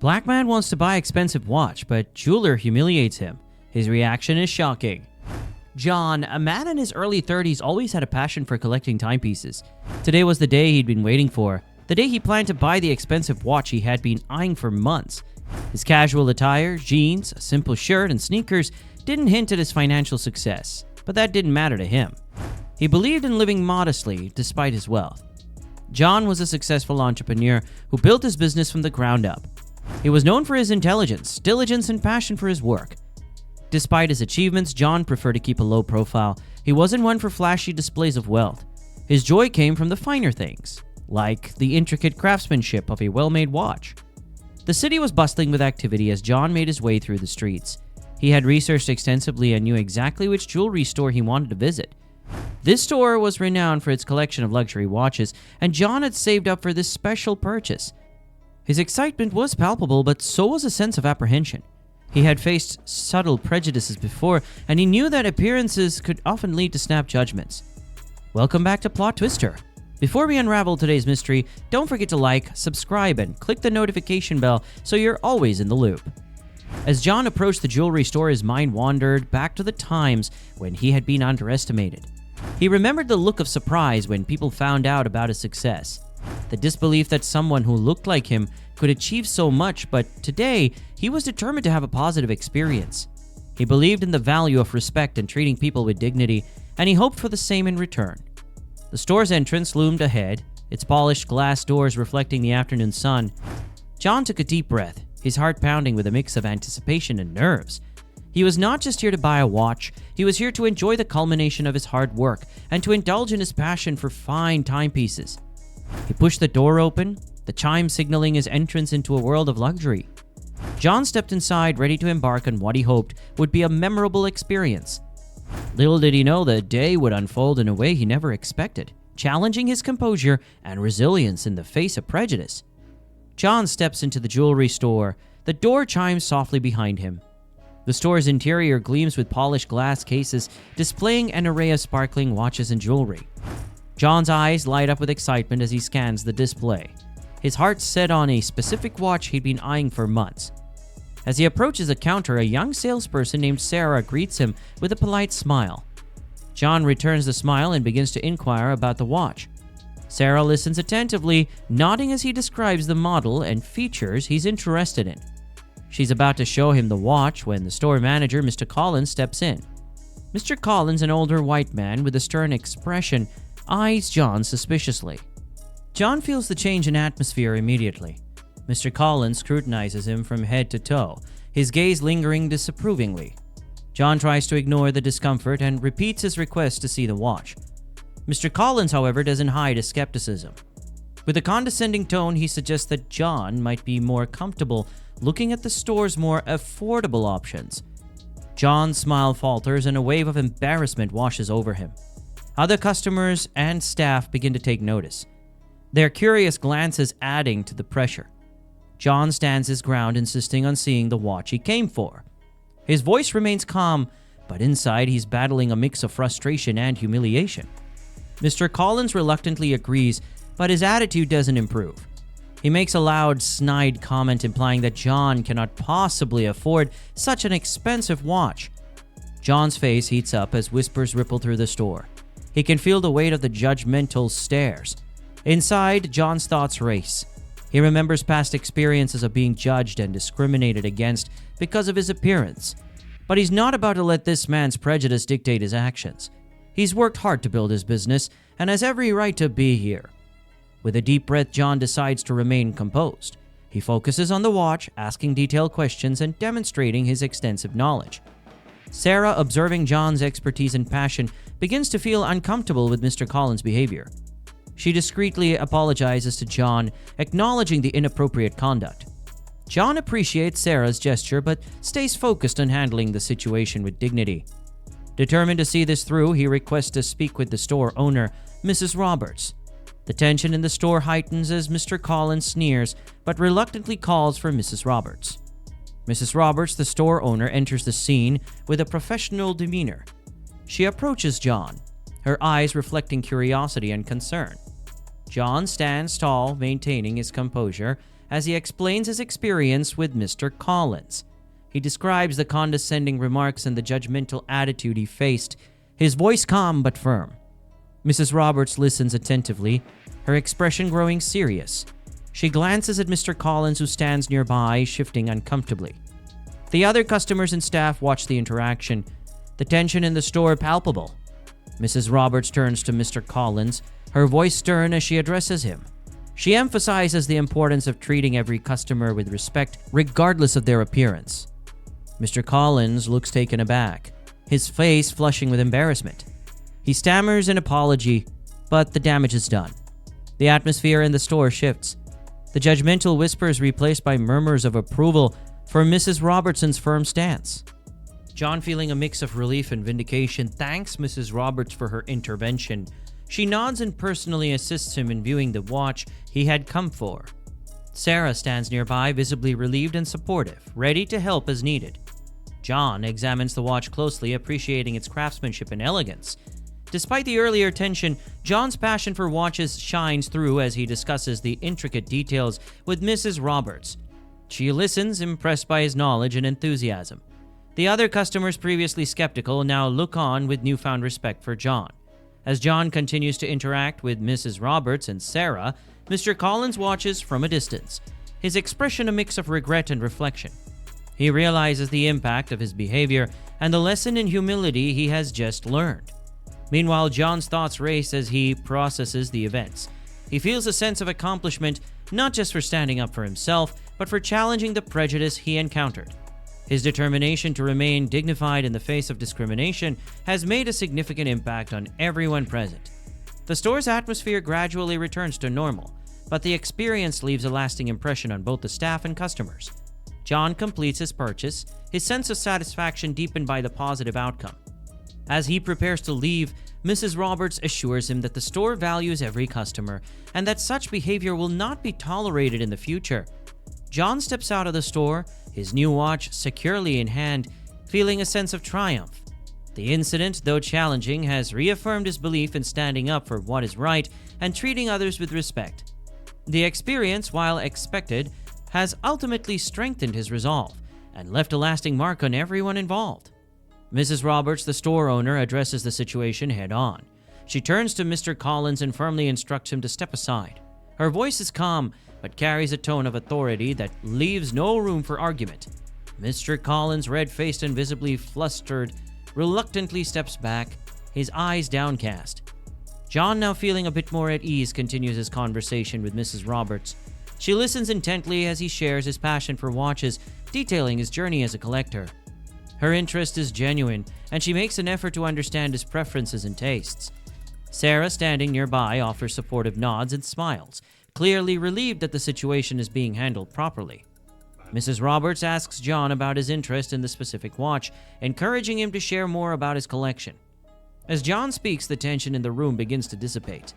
Black man wants to buy expensive watch, but jeweler humiliates him. His reaction is shocking. John, a man in his early 30s, always had a passion for collecting timepieces. Today was the day he'd been waiting for. The day he planned to buy the expensive watch he had been eyeing for months. His casual attire, jeans, a simple shirt, and sneakers didn't hint at his financial success, but that didn't matter to him. He believed in living modestly despite his wealth. John was a successful entrepreneur who built his business from the ground up. He was known for his intelligence, diligence, and passion for his work. Despite his achievements, John preferred to keep a low profile. He wasn't one for flashy displays of wealth. His joy came from the finer things, like the intricate craftsmanship of a well-made watch. The city was bustling with activity as John made his way through the streets. He had researched extensively and knew exactly which jewelry store he wanted to visit. This store was renowned for its collection of luxury watches, and John had saved up for this special purchase. His excitement was palpable, but so was a sense of apprehension. He had faced subtle prejudices before, and he knew that appearances could often lead to snap judgments. Welcome back to PlotTwister. Before we unravel today's mystery, don't forget to like, subscribe, and click the notification bell so you're always in the loop. As John approached the jewelry store, his mind wandered back to the times when he had been underestimated. He remembered the look of surprise when people found out about his success. The disbelief that someone who looked like him could achieve so much, but today he was determined to have a positive experience. He believed in the value of respect and treating people with dignity, and he hoped for the same in return. The store's entrance loomed ahead, its polished glass doors reflecting the afternoon sun. John took a deep breath, his heart pounding with a mix of anticipation and nerves. He was not just here to buy a watch, he was here to enjoy the culmination of his hard work and to indulge in his passion for fine timepieces. He pushed the door open, the chime signaling his entrance into a world of luxury. John stepped inside, ready to embark on what he hoped would be a memorable experience. Little did he know the day would unfold in a way he never expected, challenging his composure and resilience in the face of prejudice. John steps into the jewelry store. The door chimes softly behind him. The store's interior gleams with polished glass cases, displaying an array of sparkling watches and jewelry. John's eyes light up with excitement as he scans the display. His heart set on a specific watch he'd been eyeing for months. As he approaches the counter, a young salesperson named Sarah greets him with a polite smile. John returns the smile and begins to inquire about the watch. Sarah listens attentively, nodding as he describes the model and features he's interested in. She's about to show him the watch when the store manager, Mr. Collins, steps in. Mr. Collins, an older white man with a stern expression, eyes John suspiciously. John feels the change in atmosphere immediately. Mr. Collins scrutinizes him from head to toe, his gaze lingering disapprovingly. John tries to ignore the discomfort and repeats his request to see the watch. Mr. Collins, however, doesn't hide his skepticism. With a condescending tone, he suggests that John might be more comfortable looking at the store's more affordable options. John's smile falters and a wave of embarrassment washes over him. Other customers and staff begin to take notice, their curious glances adding to the pressure. John stands his ground, insisting on seeing the watch he came for. His voice remains calm, but inside he's battling a mix of frustration and humiliation. Mr. Collins reluctantly agrees, but his attitude doesn't improve. He makes a loud, snide comment implying that John cannot possibly afford such an expensive watch. John's face heats up as whispers ripple through the store. He can feel the weight of the judgmental stares. Inside, John's thoughts race. He remembers past experiences of being judged and discriminated against because of his appearance. But he's not about to let this man's prejudice dictate his actions. He's worked hard to build his business and has every right to be here. With a deep breath, John decides to remain composed. He focuses on the watch, asking detailed questions and demonstrating his extensive knowledge. Sarah, observing John's expertise and passion, begins to feel uncomfortable with Mr. Collins' behavior. She discreetly apologizes to John, acknowledging the inappropriate conduct. John appreciates Sarah's gesture but stays focused on handling the situation with dignity. Determined to see this through, he requests to speak with the store owner, Mrs. Roberts. The tension in the store heightens as Mr. Collins sneers but reluctantly calls for Mrs. Roberts. Mrs. Roberts, the store owner, enters the scene with a professional demeanor. She approaches John, her eyes reflecting curiosity and concern. John stands tall, maintaining his composure, as he explains his experience with Mr. Collins. He describes the condescending remarks and the judgmental attitude he faced, his voice calm but firm. Mrs. Roberts listens attentively, her expression growing serious. She glances at Mr. Collins, who stands nearby, shifting uncomfortably. The other customers and staff watch the interaction, the tension in the store palpable. Mrs. Roberts turns to Mr. Collins, her voice stern as she addresses him. She emphasizes the importance of treating every customer with respect, regardless of their appearance. Mr. Collins looks taken aback, his face flushing with embarrassment. He stammers an apology, but the damage is done. The atmosphere in the store shifts. The judgmental whispers replaced by murmurs of approval for Mrs. Robertson's firm stance. John, feeling a mix of relief and vindication, thanks Mrs. Roberts for her intervention. She nods and personally assists him in viewing the watch he had come for. Sarah stands nearby, visibly relieved and supportive, ready to help as needed. John examines the watch closely, appreciating its craftsmanship and elegance. Despite the earlier tension, John's passion for watches shines through as he discusses the intricate details with Mrs. Roberts. She listens, impressed by his knowledge and enthusiasm. The other customers, previously skeptical, now look on with newfound respect for John. As John continues to interact with Mrs. Roberts and Sarah, Mr. Collins watches from a distance, his expression a mix of regret and reflection. He realizes the impact of his behavior and the lesson in humility he has just learned. Meanwhile, John's thoughts race as he processes the events. He feels a sense of accomplishment, not just for standing up for himself, but for challenging the prejudice he encountered. His determination to remain dignified in the face of discrimination has made a significant impact on everyone present. The store's atmosphere gradually returns to normal, but the experience leaves a lasting impression on both the staff and customers. John completes his purchase, his sense of satisfaction deepened by the positive outcome. As he prepares to leave, Mrs. Roberts assures him that the store values every customer and that such behavior will not be tolerated in the future. John steps out of the store, his new watch securely in hand, feeling a sense of triumph. The incident, though challenging, has reaffirmed his belief in standing up for what is right and treating others with respect. The experience, while expected, has ultimately strengthened his resolve and left a lasting mark on everyone involved. Mrs. Roberts, the store owner, addresses the situation head-on. She turns to Mr. Collins and firmly instructs him to step aside. Her voice is calm, but carries a tone of authority that leaves no room for argument. Mr. Collins, red-faced and visibly flustered, reluctantly steps back, his eyes downcast. John, now feeling a bit more at ease, continues his conversation with Mrs. Roberts. She listens intently as he shares his passion for watches, detailing his journey as a collector. Her interest is genuine, and she makes an effort to understand his preferences and tastes. Sarah, standing nearby, offers supportive nods and smiles, clearly relieved that the situation is being handled properly. Mrs. Roberts asks John about his interest in the specific watch, encouraging him to share more about his collection. As John speaks, the tension in the room begins to dissipate.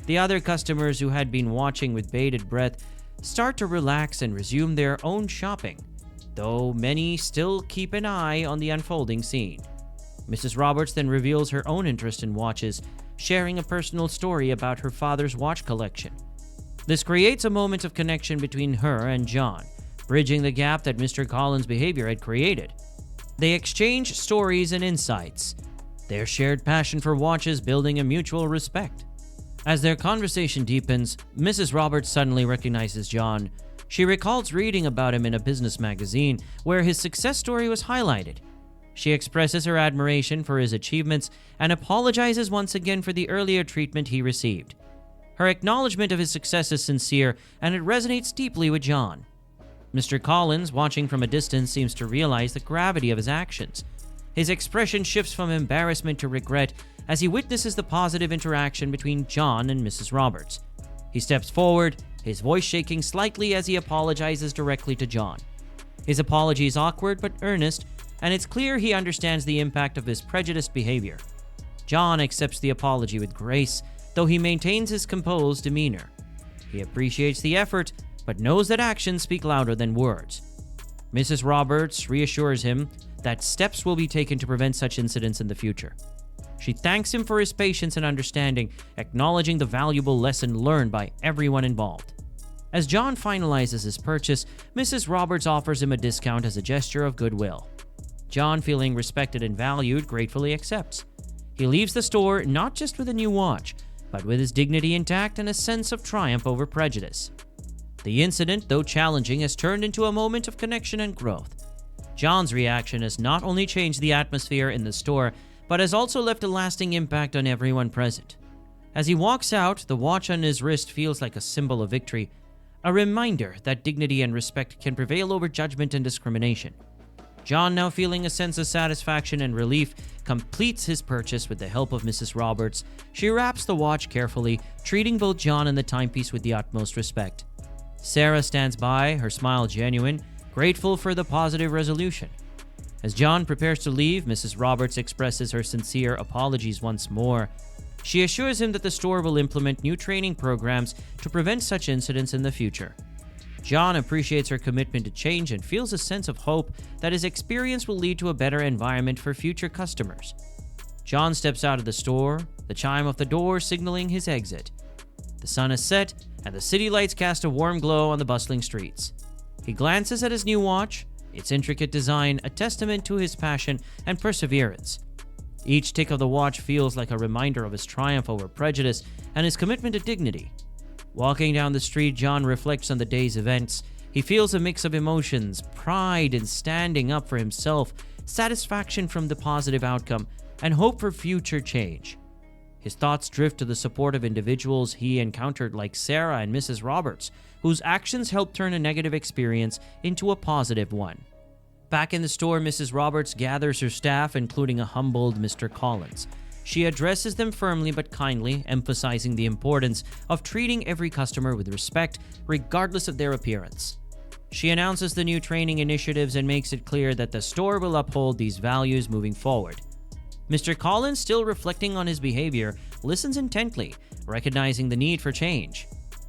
The other customers who had been watching with bated breath start to relax and resume their own shopping, though many still keep an eye on the unfolding scene. Mrs. Roberts then reveals her own interest in watches, sharing a personal story about her father's watch collection. This creates a moment of connection between her and John, bridging the gap that Mr. Collins' behavior had created. They exchange stories and insights, their shared passion for watches building a mutual respect. As their conversation deepens, Mrs. Roberts suddenly recognizes John. She recalls reading about him in a business magazine where his success story was highlighted. She expresses her admiration for his achievements and apologizes once again for the earlier treatment he received. Her acknowledgement of his success is sincere, and it resonates deeply with John. Mr. Collins, watching from a distance, seems to realize the gravity of his actions. His expression shifts from embarrassment to regret as he witnesses the positive interaction between John and Mrs. Roberts. He steps forward, his voice shaking slightly as he apologizes directly to John. His apology is awkward but earnest, and it's clear he understands the impact of his prejudiced behavior. John accepts the apology with grace, though he maintains his composed demeanor. He appreciates the effort, but knows that actions speak louder than words. Mrs. Roberts reassures him that steps will be taken to prevent such incidents in the future. She thanks him for his patience and understanding, acknowledging the valuable lesson learned by everyone involved. As John finalizes his purchase, Mrs. Roberts offers him a discount as a gesture of goodwill. John, feeling respected and valued, gratefully accepts. He leaves the store not just with a new watch, but with his dignity intact and a sense of triumph over prejudice. The incident, though challenging, has turned into a moment of connection and growth. John's reaction has not only changed the atmosphere in the store, but has also left a lasting impact on everyone present. As he walks out, the watch on his wrist feels like a symbol of victory, a reminder that dignity and respect can prevail over judgment and discrimination. John, now feeling a sense of satisfaction and relief, completes his purchase with the help of Mrs. Roberts. She wraps the watch carefully, treating both John and the timepiece with the utmost respect. Sarah stands by, her smile genuine, grateful for the positive resolution. As John prepares to leave, Mrs. Roberts expresses her sincere apologies once more. She assures him that the store will implement new training programs to prevent such incidents in the future. John appreciates her commitment to change and feels a sense of hope that his experience will lead to a better environment for future customers. John steps out of the store, the chime of the door signaling his exit. The sun has set, and the city lights cast a warm glow on the bustling streets. He glances at his new watch, its intricate design a testament to his passion and perseverance. Each tick of the watch feels like a reminder of his triumph over prejudice and his commitment to dignity. Walking down the street, John reflects on the day's events. He feels a mix of emotions, pride in standing up for himself, satisfaction from the positive outcome, and hope for future change. His thoughts drift to the support of individuals he encountered like Sarah and Mrs. Roberts, whose actions helped turn a negative experience into a positive one. Back in the store, Mrs. Roberts gathers her staff, including a humbled Mr. Collins. She addresses them firmly but kindly, emphasizing the importance of treating every customer with respect, regardless of their appearance. She announces the new training initiatives and makes it clear that the store will uphold these values moving forward. Mr. Collins, still reflecting on his behavior, listens intently, recognizing the need for change.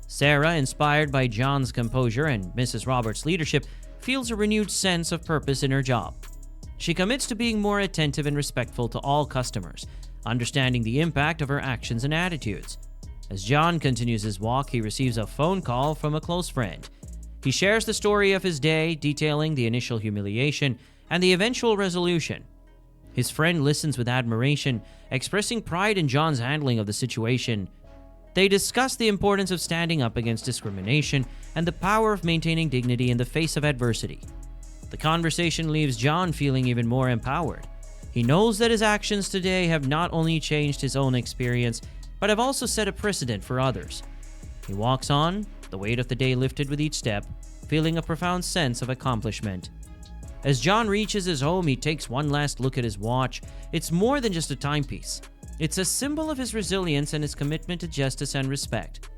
Sarah, inspired by John's composure and Mrs. Roberts' leadership, feels a renewed sense of purpose in her job. She commits to being more attentive and respectful to all customers, understanding the impact of her actions and attitudes. As John continues his walk, he receives a phone call from a close friend. He shares the story of his day, detailing the initial humiliation and the eventual resolution. His friend listens with admiration, expressing pride in John's handling of the situation. They discuss the importance of standing up against discrimination and the power of maintaining dignity in the face of adversity. The conversation leaves John feeling even more empowered. He knows that his actions today have not only changed his own experience, but have also set a precedent for others. He walks on, the weight of the day lifted with each step, feeling a profound sense of accomplishment. As John reaches his home, he takes one last look at his watch. It's more than just a timepiece. It's a symbol of his resilience and his commitment to justice and respect.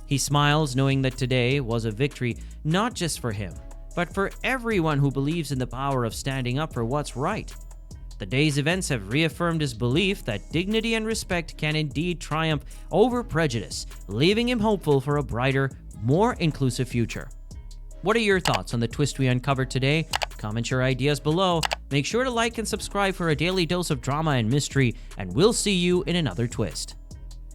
He smiles, knowing that today was a victory not just for him, but for everyone who believes in the power of standing up for what's right. The day's events have reaffirmed his belief that dignity and respect can indeed triumph over prejudice, leaving him hopeful for a brighter, more inclusive future. What are your thoughts on the twist we uncovered today? Comment your ideas below. Make sure to like and subscribe for a daily dose of drama and mystery, and we'll see you in another twist.